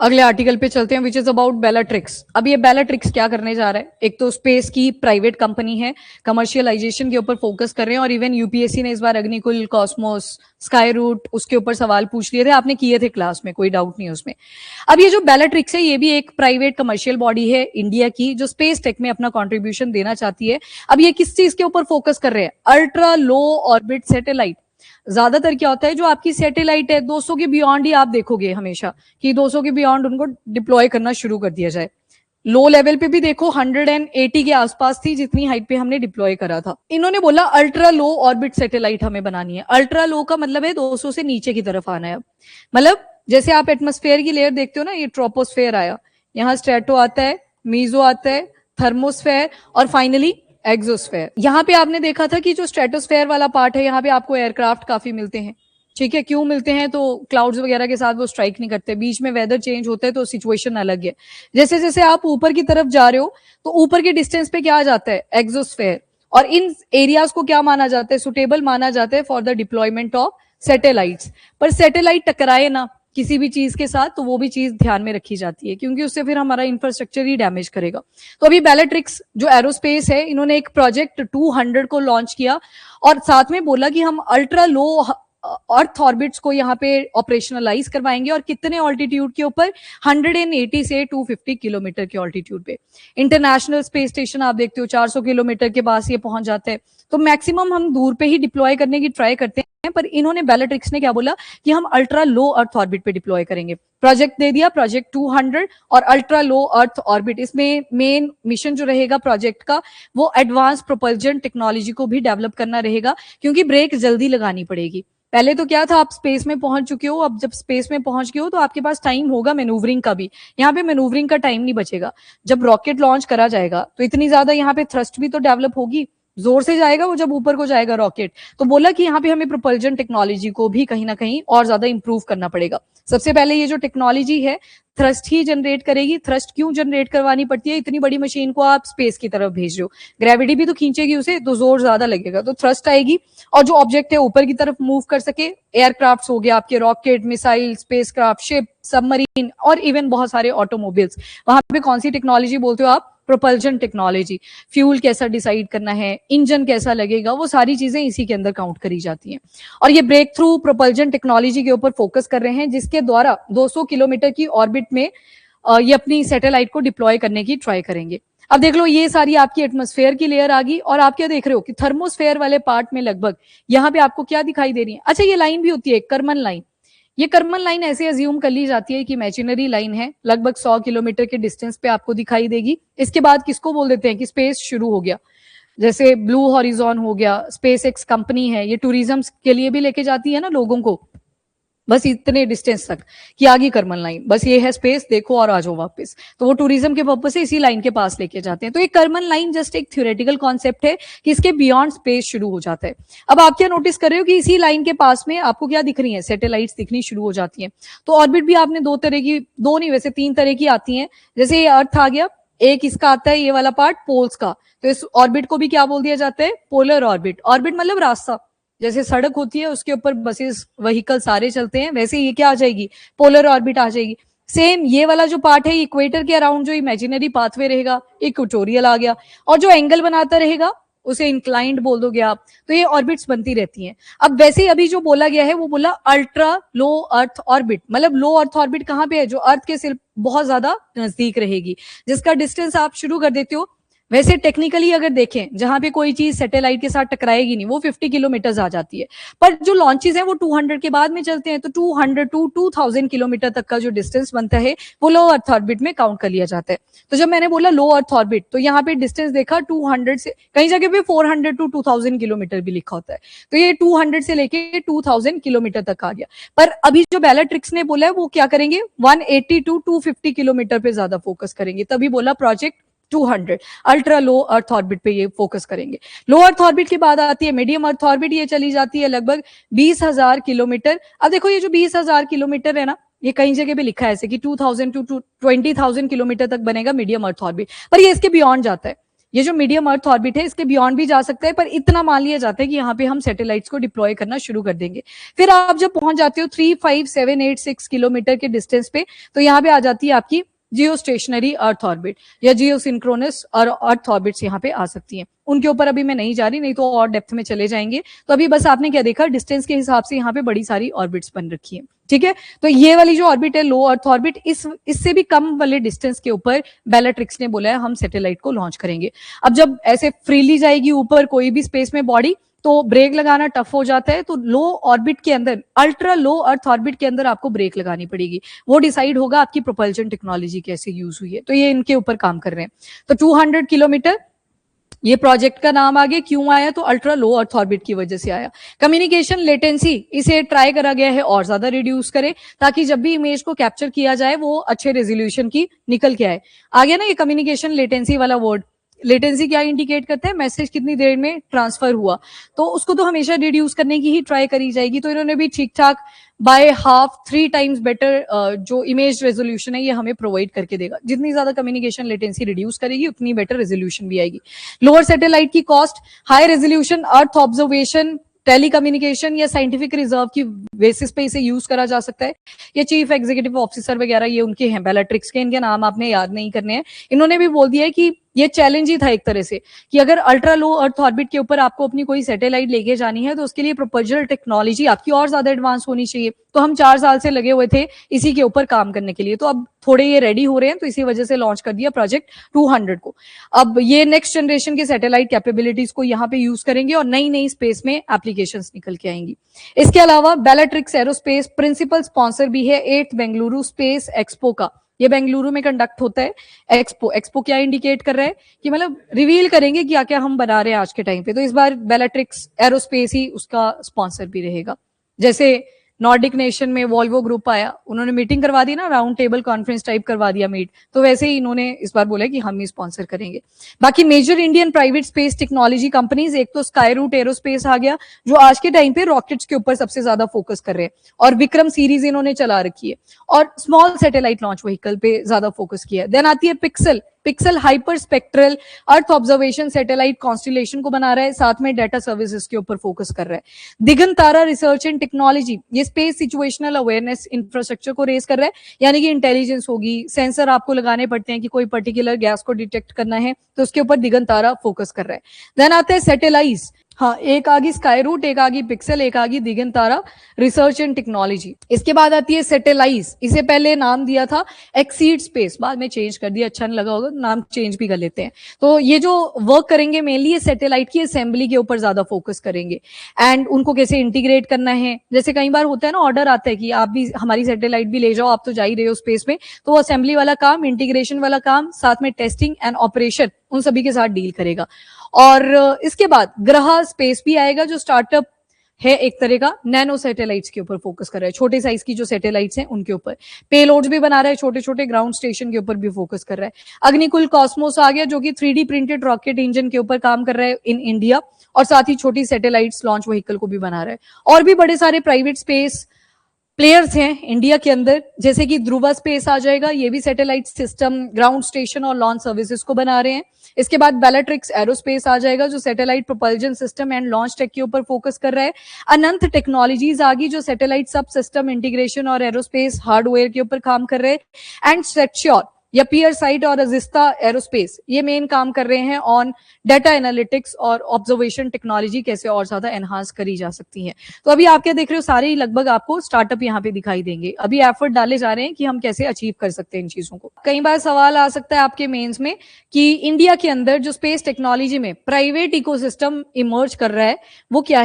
अगले आर्टिकल पे चलते हैं, विच इज अबाउट बेलाट्रिक्स। अब ये बेलाट्रिक्स क्या करने जा रहा है? एक तो स्पेस की प्राइवेट कंपनी है, कमर्शियलाइजेशन के ऊपर फोकस कर रहे हैं, और इवन यूपीएससी ने इस बार अग्निकुल, कॉस्मोस, स्काई रूट उसके ऊपर सवाल पूछ लिए थे, आपने किए थे क्लास में, कोई डाउट नहीं उसमें। अब ये जो बेलाट्रिक्स है ये भी एक प्राइवेट कमर्शियल बॉडी है इंडिया की, जो स्पेस टेक में अपना कॉन्ट्रीब्यूशन देना चाहती है। अब ये किस चीज के ऊपर फोकस कर रहे हैं? Ultra low orbit satellite. ज्यादातर क्या होता है, जो आपकी सैटेलाइट है 200 के बियॉन्ड ही आप देखोगे हमेशा, कि 200 के बियॉन्ड उनको डिप्लॉय करना शुरू कर दिया जाए। लो लेवल पे भी देखो 180 के आसपास थी जितनी हाइट पे हमने डिप्लॉय करा था। इन्होंने बोला अल्ट्रा लो ऑर्बिट सैटेलाइट हमें बनानी है। अल्ट्रा लो का मतलब है 200 से नीचे की तरफ आना है। मतलब जैसे आप एटमॉस्फेयर की लेयर देखते हो ना, ये ट्रोपोस्फेयर आया, यहाँ स्ट्रेटो आता है, मीजो आता है, थर्मोस्फेयर, और फाइनली एक्सोस्फेयर। यहाँ पे आपने देखा था कि जो स्ट्रेटोस्फेयर वाला पार्ट है, यहाँ पे आपको एयरक्राफ्ट काफी मिलते हैं। ठीक है, क्यों मिलते हैं? तो क्लाउड्स वगैरह के साथ वो स्ट्राइक नहीं करते, बीच में वेदर चेंज होता है तो सिचुएशन अलग है। जैसे जैसे आप ऊपर की तरफ जा रहे हो तो ऊपर के डिस्टेंस पे क्या आ जाता है? एक्सोस्फेयर। और इन एरियाज को क्या माना जाता है? सुटेबल माना जाता है for the deployment of satellites. पर सैटेलाइट टकराए ना किसी भी चीज के साथ, तो वो भी चीज ध्यान में रखी जाती है, क्योंकि उससे फिर हमारा इंफ्रास्ट्रक्चर ही डैमेज करेगा। तो अभी बेलाट्रिक्स जो एरोस्पेस है, इन्होंने एक प्रोजेक्ट 200 को लॉन्च किया, और साथ में बोला कि हम अल्ट्रा लो अर्थ ऑर्बिट्स को यहाँ पे ऑपरेशनलाइज करवाएंगे। और कितने ऑल्टीट्यूड के ऊपर? 180 से 250 किलोमीटर के ऑल्टीट्यूड पे। इंटरनेशनल स्पेस स्टेशन आप देखते हो 400 किलोमीटर के पास ये पहुंच जाते हैं। तो मैक्सिमम हम दूर पे ही डिप्लॉय करने की ट्राई करते हैं, पर इन्होंने बेलाट्रिक्स ने क्या बोला कि हम अल्ट्रा लो अर्थ ऑर्बिट पे डिप्लॉय करेंगे। प्रोजेक्ट दे दिया, प्रोजेक्ट 200 और अल्ट्रा लो अर्थ ऑर्बिट। इसमें मेन मिशन जो रहेगा प्रोजेक्ट का, वो एडवांस प्रोपल्जन टेक्नोलॉजी को भी डेवलप करना रहेगा, क्योंकि ब्रेक जल्दी लगानी पड़ेगी। पहले तो क्या था, आप स्पेस में पहुंच चुके हो, अब जब स्पेस में पहुंच गए हो तो आपके पास टाइम होगा मैनूवरिंग का भी। यहाँ पे मैनूवरिंग का टाइम नहीं बचेगा। जब रॉकेट लॉन्च करा जाएगा तो इतनी ज्यादा यहाँ पे थ्रस्ट भी तो डेवलप होगी, जोर से जाएगा वो जब ऊपर को जाएगा रॉकेट। तो बोला कि यहाँ पे हमें प्रोपल्जन टेक्नोलॉजी को भी कहीं ना कहीं और ज्यादा इंप्रूव करना पड़ेगा। सबसे पहले ये जो टेक्नोलॉजी है थ्रस्ट ही जनरेट करेगी। थ्रस्ट क्यों जनरेट करवानी पड़ती है? इतनी बड़ी मशीन को आप स्पेस की तरफ भेज रहे हो, ग्रेविटी भी तो खींचेगी उसे, तो जोर ज्यादा लगेगा, तो थ्रस्ट आएगी, और जो ऑब्जेक्ट है ऊपर की तरफ मूव कर सके। एयरक्राफ्ट हो गया आपके, rocket, missile, spacecraft, ship, submarine, और इवन बहुत सारे ऑटोमोबाइल्स। वहां पे कौन सी टेक्नोलॉजी बोलते हो आप? Propulsion technology. फ्यूल कैसा डिसाइड करना है, इंजन कैसा लगेगा, वो सारी चीजें इसी के अंदर काउंट करी जाती हैं। और ये ब्रेक थ्रू प्रोपल्जन टेक्नोलॉजी के ऊपर फोकस कर रहे हैं, जिसके द्वारा 200 किलोमीटर की ऑर्बिट में ये अपनी सैटेलाइट को डिप्लॉय करने की ट्राई करेंगे। अब देख लो, ये सारी आपकी एटमॉस्फेयर की लेयर आ गई, और आप क्या देख रहे हो कि थर्मोस्फेयर वाले पार्ट में लगभग यहाँ पे आपको क्या दिखाई दे रही है? अच्छा, ये लाइन भी होती है कर्मन लाइन। ये कर्मन लाइन ऐसे अज्यूम कर ली जाती है कि इमेजिनरी लाइन है, लगभग 100 किलोमीटर के डिस्टेंस पे आपको दिखाई देगी। इसके बाद किसको बोल देते हैं कि स्पेस शुरू हो गया। जैसे ब्लू हॉरिजॉन हो गया, स्पेस एक्स कंपनी है, ये टूरिज्म के लिए भी लेके जाती है ना लोगों को, बस इतने डिस्टेंस तक कि आगे कर्मन लाइन, बस ये है स्पेस, देखो और आ जाओ वापस। तो वो टूरिज्म के पर्पज से इसी लाइन के पास लेके जाते हैं। तो ये कर्मन लाइन जस्ट एक थ्योरेटिकल कॉन्सेप्ट है कि इसके बियॉन्ड स्पेस शुरू हो जाता है। अब आप क्या नोटिस कर रहे हो कि इसी लाइन के पास में आपको क्या दिख रही है? सैटेलाइट्स दिखनी शुरू हो जाती हैं। तो ऑर्बिट भी आपने दो तरह की, दो नहीं वैसे 3 तरह की आती हैं। जैसे ये अर्थ आ गया, एक इसका आता है ये वाला पार्ट पोल्स का, तो इस ऑर्बिट को भी क्या बोल दिया जाता है? Polar orbit. ऑर्बिट मतलब रास्ता, जैसे सड़क होती है उसके ऊपर बसेस व्हीकल सारे चलते हैं, वैसे ये क्या आ जाएगी? पोलर ऑर्बिट आ जाएगी। सेम ये वाला जो पार्ट है, इक्वेटर के अराउंड जो इमेजिनरी पाथवे रहेगा, इक्वेटोरियल आ गया, और जो एंगल बनाता रहेगा उसे इंक्लाइंड बोल दोगे आप। तो ये ऑर्बिट्स बनती रहती हैं। अब वैसे अभी जो बोला गया है वो बोला अल्ट्रा लो अर्थ ऑर्बिट, मतलब लो अर्थ ऑर्बिट कहाँ पे है? जो अर्थ के सिर्फ बहुत ज्यादा नजदीक रहेगी, जिसका डिस्टेंस आप शुरू कर देते हो। वैसे टेक्निकली अगर देखें, जहां पे कोई चीज सैटेलाइट के साथ टकराएगी नहीं, वो 50 किलोमीटर आ जाती है। पर जो लॉन्चेस हैं वो 200 के बाद में चलते हैं, तो 200 टू 2000 किलोमीटर तक का जो डिस्टेंस बनता है वो लो अर्थ ऑर्बिट में काउंट कर लिया जाता है। तो जब मैंने बोला लो अर्थ ऑर्बिट, तो यहाँ पे डिस्टेंस देखा 200 से, कई जगह पे 400 टू 2000 किलोमीटर भी लिखा होता है। तो ये 200 से लेके 2000 किलोमीटर तक आ गया। पर अभी जो बेलाट्रिक्स ने बोला है वो क्या करेंगे? 180 टू 250 किलोमीटर पे ज्यादा फोकस करेंगे। तभी बोला project 200 ultra low earth orbit पे ये फोकस करेंगे। लो अर्थ ऑर्बिट के बाद आती है मीडियम अर्थ ऑर्बिट, ये चली जाती है लगभग 20,000 किलोमीटर। अब देखो ये जो 20,000 किलोमीटर है ना, ये कई जगह पे लिखा है ऐसे कि 2000 टू 20,000 किलोमीटर तक बनेगा मीडियम अर्थ ऑर्बिट, पर ये इसके बियॉन्ड जाता है। ये जो मीडियम अर्थ ऑर्बिट है इसके बियॉन्ड भी जा सकता है, पर इतना मान लिया जाता है कि यहाँ पे हम सैटेलाइट्स को डिप्लॉय करना शुरू कर देंगे। फिर आप जब पहुंच जाते हो 35786 किलोमीटर के डिस्टेंस पे, तो यहाँ पे आ जाती है आपकी जियो स्टेशनरी अर्थ ऑर्बिट या जियो सिंक्रोनस और अर्थ ऑर्बिट्स यहाँ पे आ सकती हैं। उनके ऊपर अभी मैं नहीं जा रही, नहीं तो और डेप्थ में चले जाएंगे। तो अभी बस आपने क्या देखा, डिस्टेंस के हिसाब से यहाँ पे बड़ी सारी ऑर्बिट्स बन रखी है, ठीक है। तो ये वाली जो ऑर्बिट है लो अर्थ ऑर्बिट, इससे भी कम वाले डिस्टेंस के ऊपर बेलाट्रिक्स ने बोला है हम सैटेलाइट को लॉन्च करेंगे। अब जब ऐसे फ्रीली जाएगी ऊपर कोई भी स्पेस में बॉडी, तो ब्रेक लगाना टफ हो जाता है। तो लो ऑर्बिट के अंदर, अल्ट्रा लो अर्थ ऑर्बिट के अंदर आपको ब्रेक लगानी पड़ेगी। वो डिसाइड होगा आपकी प्रोपल्शन टेक्नोलॉजी कैसे यूज हुई है। तो ये इनके ऊपर काम कर रहे हैं। तो 200 किलोमीटर ये प्रोजेक्ट का नाम आगे क्यों आया, तो अल्ट्रा लो अर्थ ऑर्बिट की वजह से आया। कम्युनिकेशन लेटेंसी इसे ट्राई करा गया है और ज्यादा रिड्यूस करे, ताकि जब भी इमेज को कैप्चर किया जाए वो अच्छे रेजोल्यूशन की निकल के आए। आ गया ना ये कम्युनिकेशन लेटेंसी वाला वर्ड। लेटेंसी क्या इंडिकेट करता है, मैसेज कितनी देर में ट्रांसफर हुआ। तो उसको तो हमेशा रिड्यूस करने की ही ट्राई करी जाएगी। तो इन्होंने भी ठीक ठाक बाय हाफ 3 टाइम्स बेटर जो इमेज रेजोल्यूशन है ये हमें प्रोवाइड करके देगा। जितनी ज्यादा कम्युनिकेशन लेटेंसी रिड्यूस करेगी उतनी बेटर रेजोल्यूशन भी आएगी। लोअर सैटेलाइट की cost, high resolution earth observation, telecommunication या साइंटिफिक रिजर्व की बेसिस पे इसे यूज करा जा सकता है। ये चीफ एग्जीक्यूटिव ऑफिसर वगैरह ये उनके हैं बेलाट्रिक्स के, इनके नाम आपने याद नहीं करने हैं। इन्होंने भी बोल दिया है कि ये चैलेंज ही था एक तरह से, कि अगर अल्ट्रा लो अर्थ ऑर्बिट के ऊपर आपको अपनी कोई सैटेलाइट लेके जानी है तो उसके लिए प्रोपल्जल टेक्नोलॉजी आपकी और ज्यादा एडवांस होनी चाहिए। तो हम 4 साल से लगे हुए थे इसी के ऊपर काम करने के लिए। तो अब थोड़े ये रेडी हो रहे हैं, तो इसी वजह से लॉन्च कर दिया प्रोजेक्ट 200 को। अब ये नेक्स्ट जनरेशन के सैटेलाइट कैपेबिलिटीज को यहाँ पे यूज करेंगे और नई नई स्पेस में एप्लीकेशंस निकल के आएंगी। इसके अलावा बेलाट्रिक्स एरोस्पेस प्रिंसिपल स्पॉन्सर भी है 8th बेंगलुरु स्पेस एक्सपो का। ये बेंगलुरु में कंडक्ट होता है। एक्सपो क्या इंडिकेट कर रहा है, कि मतलब रिवील करेंगे क्या क्या हम बना रहे हैं आज के टाइम पे। तो इस बार बेलाट्रिक्स एरोस्पेस ही उसका स्पॉन्सर भी रहेगा। जैसे नॉर्डिक नेशन में वॉल्वो ग्रुप आया, उन्होंने मीटिंग करवा दी ना, राउंड टेबल कॉन्फ्रेंस टाइप करवा दिया मीट, तो वैसे ही इन्होंने इस बार बोला कि हम ही स्पॉन्सर करेंगे। बाकी major Indian private space technology companies, एक तो स्काई रूट एरोस्पेस आ गया जो आज के टाइम पे रॉकेट्स के ऊपर सबसे ज्यादा फोकस कर रहे हैं, और विक्रम सीरीज इन्होंने चला रखी है, और स्मॉल सैटेलाइट लॉन्च व्हीकल पे ज्यादा फोकस किया है। देन आती है pixel hyper spectral earth observation satellite constellation को बना रहा है, साथ में डाटा सर्विसेज के ऊपर फोकस कर रहा है। दिगंतारा रिसर्च एंड टेक्नोलॉजी, ये स्पेस सिचुएशनल अवेयरनेस इंफ्रास्ट्रक्चर को रेस कर रहा है, यानी कि इंटेलिजेंस होगी, सेंसर आपको लगाने पड़ते हैं कि कोई पर्टिकुलर गैस को डिटेक्ट करना है, तो उसके ऊपर दिगंतारा फोकस कर रहा है। देन आता है सैटेलाइट्स, हाँ, एक आगी स्काई रूट, एक आगी पिक्सल, एक आगी दिगंतारा रिसर्च एंड टेक्नोलॉजी। इसके बाद आती है सैटेलाइट्स, इसे पहले नाम दिया था एक्सीड स्पेस, बाद में चेंज कर दिया, अच्छा नहीं लगा होगा, नाम चेंज भी कर लेते हैं। तो ये जो वर्क करेंगे मेनली ये सैटेलाइट की असेंबली के ऊपर ज्यादा फोकस करेंगे, एंड उनको कैसे इंटीग्रेट करना है। जैसे कई बार होता है ना, ऑर्डर आता है कि आप भी हमारी सैटेलाइट भी ले जाओ, आप तो जा ही रहे हो स्पेस में, तो वो असेंबली वाला काम, इंटीग्रेशन वाला काम, साथ में टेस्टिंग एंड ऑपरेशन, उन सभी के साथ डील करेगा। और इसके बाद ग्रह स्पेस भी आएगा, जो स्टार्टअप है एक तरह का, नैनो सैटेलाइट्स के ऊपर फोकस कर रहा है, छोटे साइज की जो सैटेलाइट्स हैं उनके ऊपर। पेलोड्स भी बना रहा है, छोटे छोटे ग्राउंड स्टेशन के ऊपर भी फोकस कर रहा है। अग्निकुल कॉस्मोस आ गया, जो कि 3D प्रिंटेड रॉकेट इंजन के ऊपर काम कर रहा है इन इंडिया, और साथ ही छोटी सैटेलाइट्स लॉन्च व्हीकल को भी बना रहा है। और भी बड़े सारे प्राइवेट स्पेस प्लेयर्स हैं इंडिया के अंदर, जैसे कि ध्रुवा स्पेस आ जाएगा, ये भी सैटेलाइट सिस्टम, ग्राउंड स्टेशन और लॉन्च सर्विसेज को बना रहे हैं। इसके बाद बेलाट्रिक्स एरोस्पेस आ जाएगा, जो satellite propulsion system and launch tech के ऊपर फोकस कर रहा है। अनंत टेक्नोलॉजीज आ गई, जो सैटेलाइट सब सिस्टम इंटीग्रेशन और एरोस्पेस हार्डवेयर के ऊपर काम कर रहे हैं। एंड सेटश्योर या पियर साइट और अजिस्ता एरोस्पेस, ये मेन काम कर रहे हैं ऑन डाटा एनालिटिक्स और ऑब्जर्वेशन टेक्नोलॉजी कैसे और ज्यादा एनहांस करी जा सकती है। तो अभी आप क्या देख रहे हो, सारे ही लगभग आपको स्टार्टअप यहाँ पे दिखाई देंगे। अभी एफर्ट डाले जा रहे हैं कि हम कैसे अचीव कर सकते हैं इन चीजों को। कई बार सवाल आ सकता है आपके मेंस में कि इंडिया के अंदर जो स्पेस टेक्नोलॉजी में प्राइवेट इकोसिस्टम इमर्ज कर रहा है वो क्या है।